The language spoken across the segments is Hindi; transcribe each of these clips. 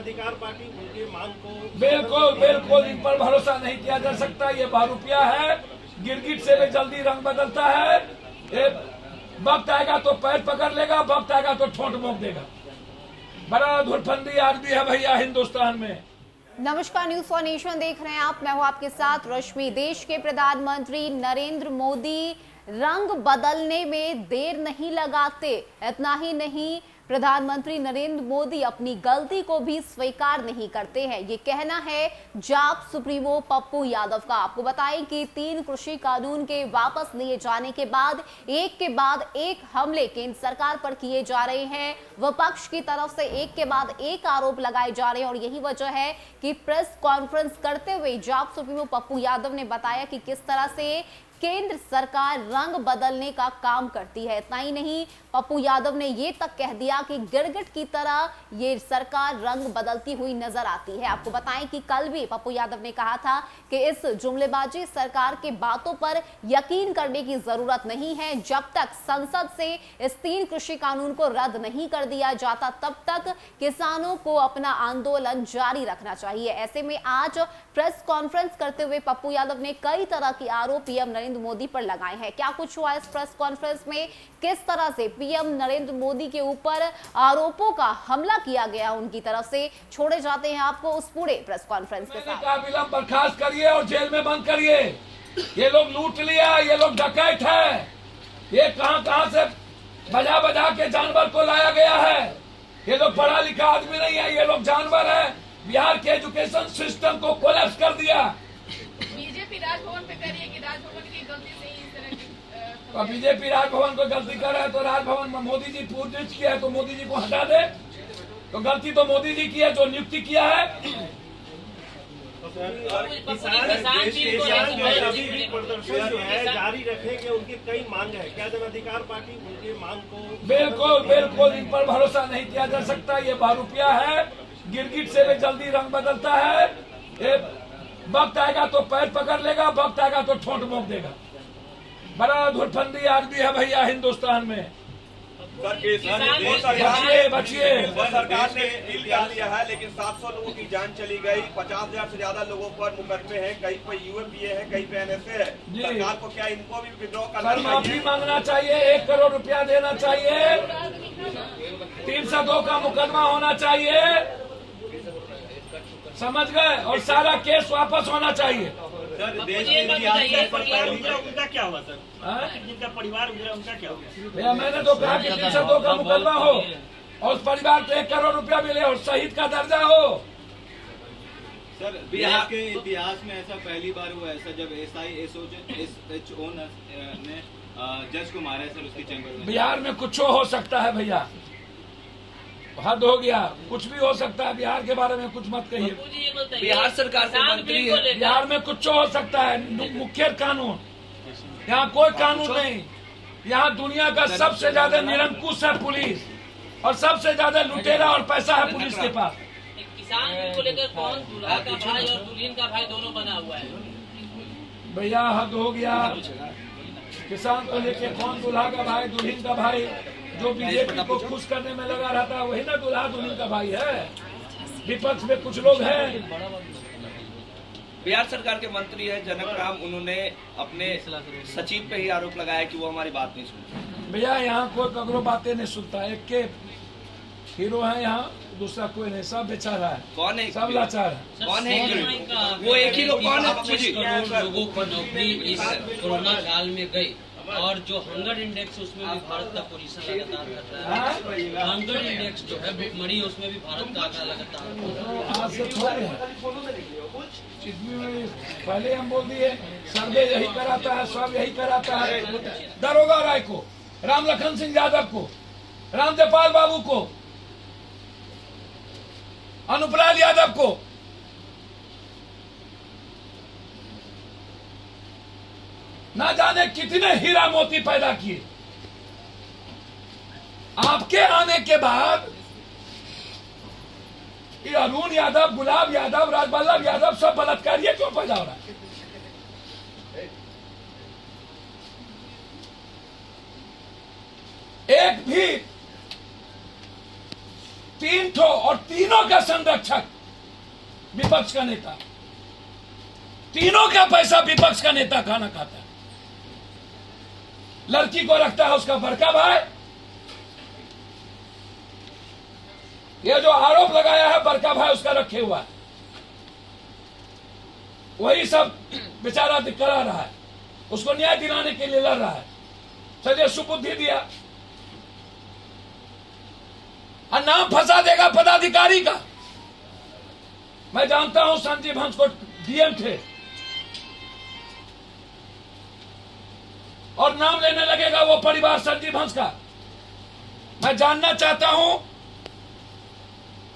अधिकार पार्टी उनकी मांग को बिल्कुल बिल्कुल इन पर भरोसा नहीं किया जा सकता। ये बहरूपिया है, गिरगिट से भी जल्दी रंग बदलता है। ये वक्त आएगा तो पैर पकड़ लेगा, वक्त आएगा तो ठोंठ मोक देगा। बड़ा धुरफंदी आदमी है भैया हिंदुस्तान में। नमस्कार, न्यूज फॉर नेशन देख रहे हैं आप। मैं हूं आपके साथ रश्मि। देश के प्रधानमंत्री नरेंद्र मोदी रंग बदलने में देर नहीं लगाते। इतना ही नहीं, प्रधानमंत्री नरेंद्र मोदी अपनी गलती को भी स्वीकार नहीं करते हैं। ये कहना है जाप सुप्रीमो पप्पू यादव का। आपको बताएं कि 3 कृषि कानून के वापस लिए जाने के बाद एक हमले केंद्र सरकार पर किए जा रहे हैं। विपक्ष की तरफ से एक के बाद एक आरोप लगाए जा रहे हैं और यही वजह है कि प्रेस कॉन्फ्रेंस करते हुए जाप सुप्रीमो पप्पू यादव ने बताया कि किस तरह से केंद्र सरकार रंग बदलने का काम करती है। इतना ही नहीं, पप्पू यादव ने ये तक कह दिया कि गिरगिट की तरह ये सरकार रंग बदलती हुई नजर आती है। आपको बताएं कि कल भी पप्पू यादव ने कहा था कि इस जुमलेबाजी सरकार के बातों पर यकीन करने की जरूरत नहीं है। जब तक संसद से इस 3 कृषि कानून को रद्द नहीं कर दिया जाता तब तक किसानों को अपना आंदोलन जारी रखना चाहिए। ऐसे में आज प्रेस कॉन्फ्रेंस करते हुए पप्पू यादव ने कई तरह के आरोप पीएम नरेंद्र मोदी पर लगाए हैं। क्या कुछ हुआ इस प्रेस कॉन्फ्रेंस में, किस तरह से पीएम नरेंद्र मोदी के ऊपर आरोपों का हमला किया गया उनकी तरफ से, छोड़े जाते हैं आपको उस पूरे प्रेस कॉन्फ्रेंस के साथ। विलंब बर्खास्त करिए और जेल में बंद करिए। ये लोग लूट लिया, ये लोग डकैत है। ये कहां से बजा बजा के जानवर को लाया गया है। ये लोग पढ़ा लिखा आदमी नहीं है, ये लोग जानवर है। बिहार के एजुकेशन सिस्टम को कोलैप्स कर दिया। बीजेपी राजभवन पे कह रही है कि राजभवन की गलती से ही इस तरह की बीजेपी राजभवन को गलती कर रहा है तो राजभवन में मोदी जी पूर्ण किया है तो मोदी जी को हटा दे। तो गलती तो मोदी जी की है जो नियुक्ति किया है। प्रदर्शन जो है जारी रखेंगे, उनकी कई मांग है। क्या जन अधिकार पार्टी उनकी मांग को बिल्कुल बिल्कुल इन पर भरोसा नहीं किया जा सकता। ये बहरूपिया है, गिरगिट से भी जल्दी रंग बदलता है। ये वक्त आएगा तो पैर पकड़ लेगा, वक्त आएगा तो ठोंठ मोक देगा। बड़ा धुरफंदी आदमी है भैया हिंदुस्तान में। बचिए सरकार ने इल्जाम दिया है, लेकिन 700 लोगों की जान चली गई। 50,000 से ज्यादा लोगों पर मुकदमे हैं, कई पे यूएपीए है, कई पे एनएसए है। सरकार को क्या इनको भी विड्रॉ करना चाहिए? माफी मांगना चाहिए, 1 करोड़ रुपया देना चाहिए, 302 का मुकदमा होना चाहिए, समझ गए, और सारा केस वापस होना चाहिए। सर, देश के इतिहास में उनका क्या हुआ सर? जिनका परिवार गुजरा उनका क्या हुआ? भैया मैंने तो कहा कि 302 का मुकदमा हो और उस परिवार को 1 करोड़ रुपया मिले और शहीद का दर्जा हो। सर, बिहार के इतिहास में ऐसा पहली बार हुआ ऐसा जब SISHO ने जज को मारा है सर उसकी चैम्बर में। बिहार में कुछ हो सकता है भैया, हद हो गया। कुछ भी हो सकता है, बिहार के बारे में कुछ मत कहिए। बिहार सरकार के मंत्री है, बिहार में कुछ हो सकता है। मुख्य कानून, यहाँ कोई कानून नहीं। यहाँ दुनिया का सबसे ज्यादा निरंकुश है पुलिस और सबसे ज्यादा लुटेरा और पैसा है पुलिस के पास। किसान बिल को लेकर कौन दूल्हा का भाई और दुल्हन का भाई दोनों बना हुआ है? भैया हद हो गया। किसान को लेके कौन दूल्हा का भाई दुल्हन का भाई? जो बीजेपी को खुश करने में लगा रहता है वही ना दूल्हा दुल्हन का भाई है। विपक्ष में कुछ लोग हैं। बिहार सरकार के मंत्री है जनक राम, उन्होंने अपने सचिव पे ही आरोप लगाया कि वो हमारी बात नहीं सुनते। भैया यहाँ कोई कगरो बातें नहीं सुनता। एक के हीरो है यहाँ, दूसरा कोई नहीं, सब बेचारा है। कौन है? सब लाचार है। कौन है वो? एक ही लोग कौन है? 25 करोड़ लोगों की नौकरी इस कोरोना काल में गई और जो हंगर इंडेक्स उसमें भी भारत का पोजीशन लगातार कर रहा है। हंगर इंडेक्स जो है भुखमरी उसमें भी भारत का आंकड़ा लगातार। आज से थोड़े पहले हम बोल दिए सर्वे यही कराता है, सब यही कराता है। दरोगा राय को, राम लखन सिंह यादव को, रामदेपाल बाबू को, अनुपलाल यादव को, ना जाने कितने हीरा मोती पैदा किए। आपके आने के बाद ये अरुण यादव, गुलाब यादव, राजवल्लभ यादव सब बलात्कारी क्यों पैदा हो रहा है? एक भी 3 ठो और तीनों का संरक्षक विपक्ष का नेता, तीनों का पैसा विपक्ष का नेता खाना खाता है। लड़की को रखता है उसका बड़का भाई। ये जो आरोप लगाया है बड़का भाई उसका रखे हुआ है, वही सब बेचारा करा रहा है, उसको न्याय दिलाने के लिए लड़ रहा है। चलिए सुबुद्धि दिया और नाम फंसा देगा पदाधिकारी का। मैं जानता हूं संजीव हंस को डीएम थे और नाम लेने लगेगा वो परिवार संजीव हंस का। मैं जानना चाहता हूं,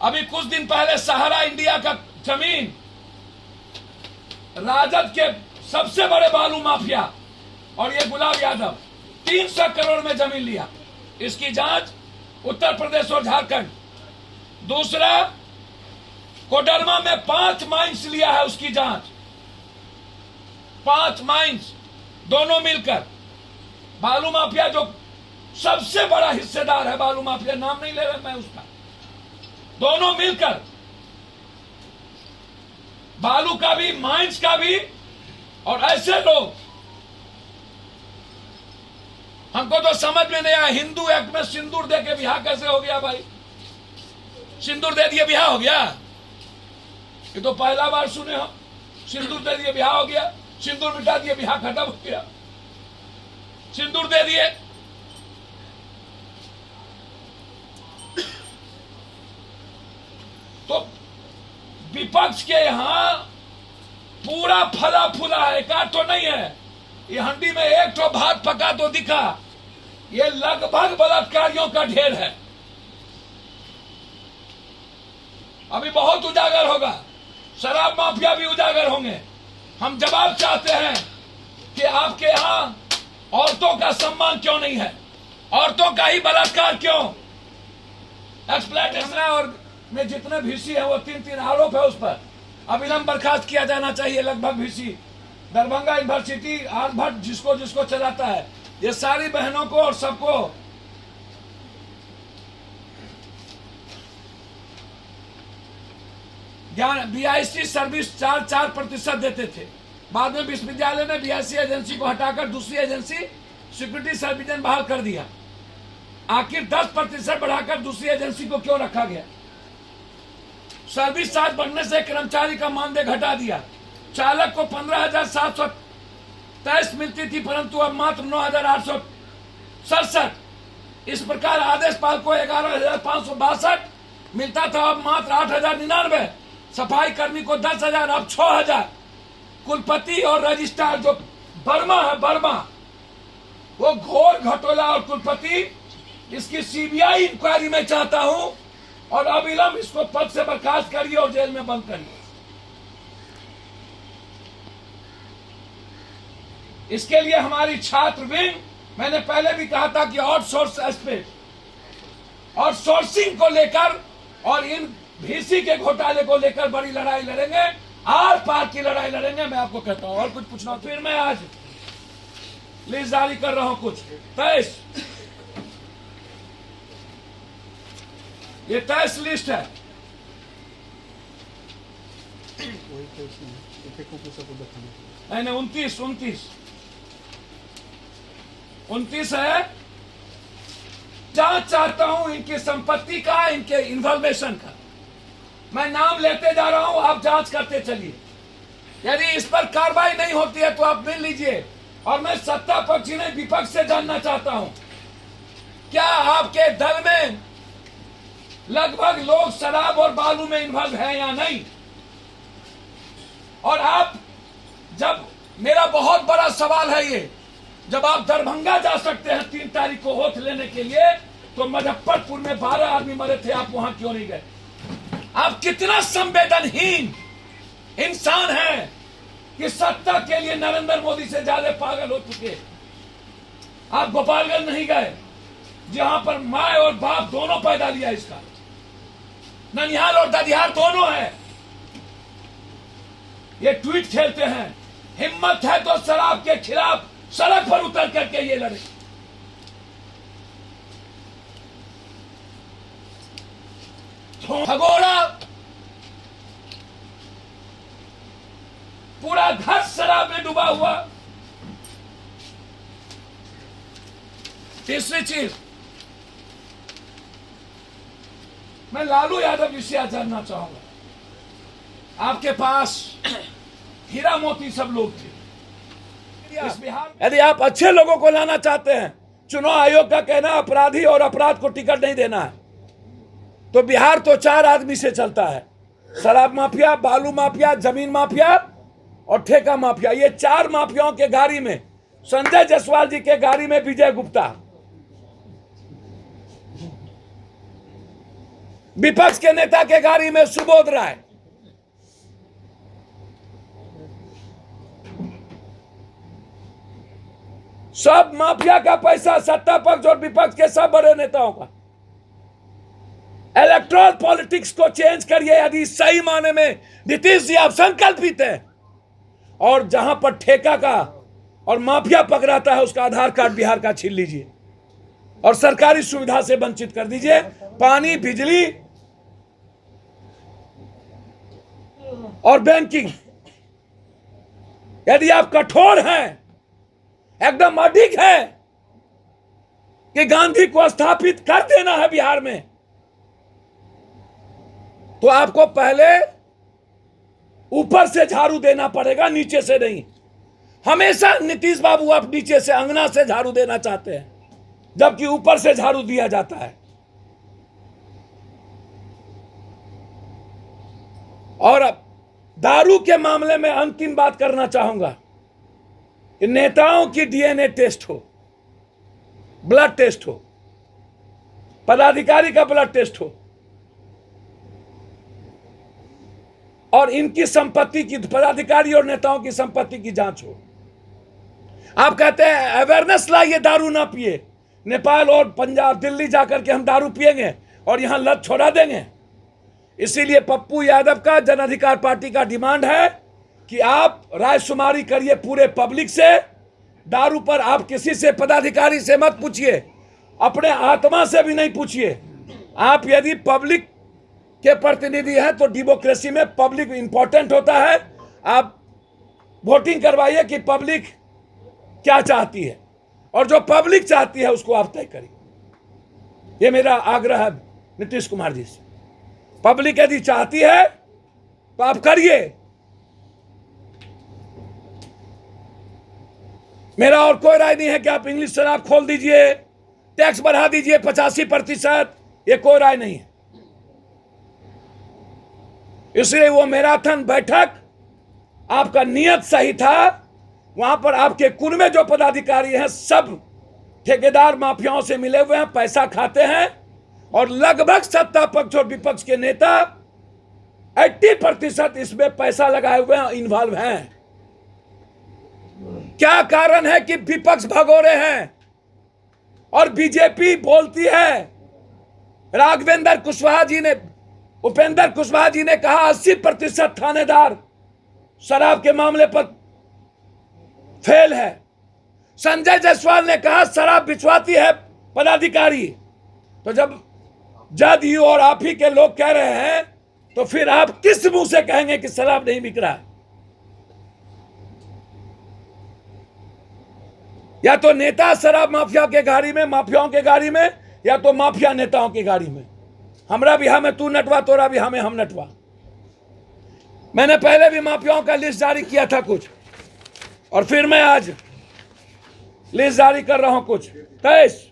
अभी कुछ दिन पहले सहारा इंडिया का जमीन राजद के सबसे बड़े बालू माफिया और ये गुलाब यादव 300 करोड़ में जमीन लिया, इसकी जांच उत्तर प्रदेश और झारखंड। दूसरा, कोडरमा में 5 माइंस लिया है, उसकी जांच। 5 माइंस दोनों मिलकर। बालू माफिया जो सबसे बड़ा हिस्सेदार है, बालू माफिया नाम नहीं ले रहा मैं उसका, दोनों मिलकर बालू का भी माइंस का भी। और ऐसे लोग, हमको तो समझ में नहीं आया, हिंदू एक्ट में सिंदूर दे के बिहार कैसे हो गया भाई? सिंदूर दे दिए बिहार हो गया? ये तो पहला बार सुने हो। सिंदूर दे दिए बिहार हो गया, सिंदूर मिटा दिए बिहार खत्म हो गया। सिंदूर दे दिए, तो विपक्ष के यहां पूरा फला फूला है, एक तो नहीं है। ये हंडी में एक तो भात पका तो दिखा, ये लगभग बलात्कारियों का ढेर है। अभी बहुत उजागर होगा, शराब माफिया भी उजागर होंगे। हम जवाब चाहते हैं कि आपके यहां औरतों का सम्मान क्यों नहीं है? औरतों का ही बलात्कार क्यों? एक्सप्लॉयटेशन और में जितने भीसी है वो 3 आरोप है उस पर, अविलंब बर्खास्त किया जाना चाहिए। लगभग भीसी दरभंगा यूनिवर्सिटी आर्यभट्ट जिसको जिसको चलाता है, ये सारी बहनों को और सबको ज्ञान BIC सर्विस 4% देते थे। बाद में विश्वविद्यालय ने BIC एजेंसी को हटाकर दूसरी एजेंसी सिक्योरिटी सर्विलन बहाल कर दिया। आखिर 10% बढ़ाकर दूसरी एजेंसी को क्यों रखा गया? सर्विस चार्ज बढ़ने से कर्मचारी का मानदेय घटा दिया। चालक को 15,723 मिलती थी, परंतु अब मात्र 9,867। इस प्रकार आदेश पाल को 11,562 मिलता था, अब मात्र 8,099। सफाई कर्मी को 10,000, अब 6,000। कुलपति और रजिस्ट्रार जो वर्मा है, वर्मा, वो घोर घटोला और कुलपति, इसकी CBI इंक्वायरी में चाहता हूं और अविलंब इसको पद से बर्खास्त करिए और जेल में बंद करिए। इसके लिए हमारी छात्र विंग, मैंने पहले भी कहा था कि आउटसोर्स एस्पेक्ट, आउटसोर्सिंग को लेकर और इन VC के घोटाले को लेकर बड़ी लड़ाई लड़ेंगे, आर पार की लड़ाई लड़ेंगे। मैं आपको कहता हूं। और कुछ पूछना फिर मैं आज लिस्ट जारी कर रहा हूं कुछ 23, ये 23 लिस्ट है। नहीं 29 है। जांच चाहता हूं इनकी संपत्ति का, इनके इन्फॉर्मेशन का। मैं नाम लेते जा रहा हूं, आप जांच करते चलिए। यदि इस पर कार्रवाई नहीं होती है तो आप मिल लीजिए। और मैं सत्ता पक्ष नहीं विपक्ष से जानना चाहता हूं, क्या आपके दल में लगभग लोग शराब और बालू में इन्वॉल्व है या नहीं? और आप, जब मेरा बहुत बड़ा सवाल है ये, जब आप दरभंगा जा सकते हैं 3 तारीख को वोट लेने के लिए, तो मुजफ्फरपुर में 12 आदमी मरे थे, आप वहां क्यों नहीं गए? आप कितना संवेदनहीन इंसान हैं कि सत्ता के लिए नरेंद्र मोदी से ज्यादा पागल हो चुके। आप गोपालगंज नहीं गए, जहां पर माँ और बाप दोनों पैदा लिया इसका, ननिहाल और ददिहार दोनों है। ये ट्वीट खेलते हैं, हिम्मत है तो शराब के खिलाफ सड़क पर उतर करके ये लड़े। भगोड़ा, पूरा घर शराब में डूबा हुआ। तीसरी चीज, मैं लालू यादव जी से जानना चाहूंगा, आपके पास हीरा मोती सब लोग थे इस बिहार। यदि आप अच्छे लोगों को लाना चाहते हैं, चुनाव आयोग का कहना अपराधी और अपराध को टिकट नहीं देना है, तो बिहार तो 4 आदमी से चलता है, शराब माफिया, बालू माफिया, जमीन माफिया और ठेका माफिया। ये 4 माफियाओं के गाड़ी में संजय जायसवाल जी के गाड़ी में विजय गुप्ता, विपक्ष के नेता के गाड़ी में सुबोध राय, सब माफिया का पैसा सत्ता पक्ष और विपक्ष के सब बड़े नेताओं का। इलेक्ट्रल पॉलिटिक्स को चेंज करिए यदि सही माने में नीतीश जी आप संकल्पित हैं, और जहां पर ठेका का और माफिया पकड़ाता है उसका आधार कार्ड बिहार का छीन लीजिए और सरकारी सुविधा से वंचित कर दीजिए। पानी, बिजली और बैंकिंग, यदि आप कठोर हैं, एकदम अडिग है कि गांधी को स्थापित कर देना है बिहार में, तो आपको पहले ऊपर से झाड़ू देना पड़ेगा, नीचे से नहीं। हमेशा नीतीश बाबू आप नीचे से, अंगना से झाड़ू देना चाहते हैं, जबकि ऊपर से झाड़ू दिया जाता है। और अब दारू के मामले में अंतिम बात करना चाहूंगा, नेताओं की डीएनए टेस्ट हो, ब्लड टेस्ट हो, पदाधिकारी का ब्लड टेस्ट हो, और इनकी संपत्ति की, पदाधिकारी और नेताओं की संपत्ति की जांच हो। आप कहते हैं अवेयरनेस लाइए, दारू ना पिए, नेपाल और पंजाब, दिल्ली जाकर के हम दारू पिएंगे और यहां लत छोड़ा देंगे। इसीलिए पप्पू यादव का जन अधिकार पार्टी का डिमांड है कि आप रायशुमारी करिए पूरे पब्लिक से। दारू पर आप किसी से, पदाधिकारी से मत पूछिए, अपने आत्मा से भी नहीं पूछिए। आप यदि पब्लिक के प्रतिनिधि हैं तो डेमोक्रेसी में पब्लिक इंपॉर्टेंट होता है। आप वोटिंग करवाइए कि पब्लिक क्या चाहती है, और जो पब्लिक चाहती है उसको आप तय करिए। ये मेरा आग्रह है नीतीश कुमार जी से। पब्लिक यदि चाहती है तो आप करिए। मेरा और कोई राय नहीं है कि आप इंग्लिश शराब खोल दीजिए, टैक्स बढ़ा दीजिए 85%, ये कोई राय नहीं है। इसलिए वो मैराथन बैठक आपका नियत सही था। वहां पर आपके कुल में जो पदाधिकारी हैं सब ठेकेदार माफियाओं से मिले हुए हैं, पैसा खाते हैं, और लगभग सत्ता पक्ष और विपक्ष के नेता 80% इसमें पैसा लगाए हुए हैं, इन्वॉल्व हैं। क्या कारण है कि विपक्ष भगोरे हैं और बीजेपी बोलती है? राघवेंद्र कुशवाहा जी ने, उपेंद्र कुशवाहा जी ने कहा 80% थानेदार शराब के मामले पर फेल है। संजय जायसवाल ने कहा शराब बिचवाती है पदाधिकारी। तो जब जदयू और आप ही के लोग कह रहे हैं तो फिर आप किस मुंह से कहेंगे कि शराब नहीं बिक रहा है? या तो नेता शराब माफिया के गाड़ी में, माफियाओं के गाड़ी में, या तो माफिया नेताओं की गाड़ी में। हमरा भी हमें तू नटवा, तोरा भी हमें हम नटवा। मैंने पहले भी माफियाओं का लिस्ट जारी किया था कुछ, और फिर मैं आज लिस्ट जारी कर रहा हूं कुछ 23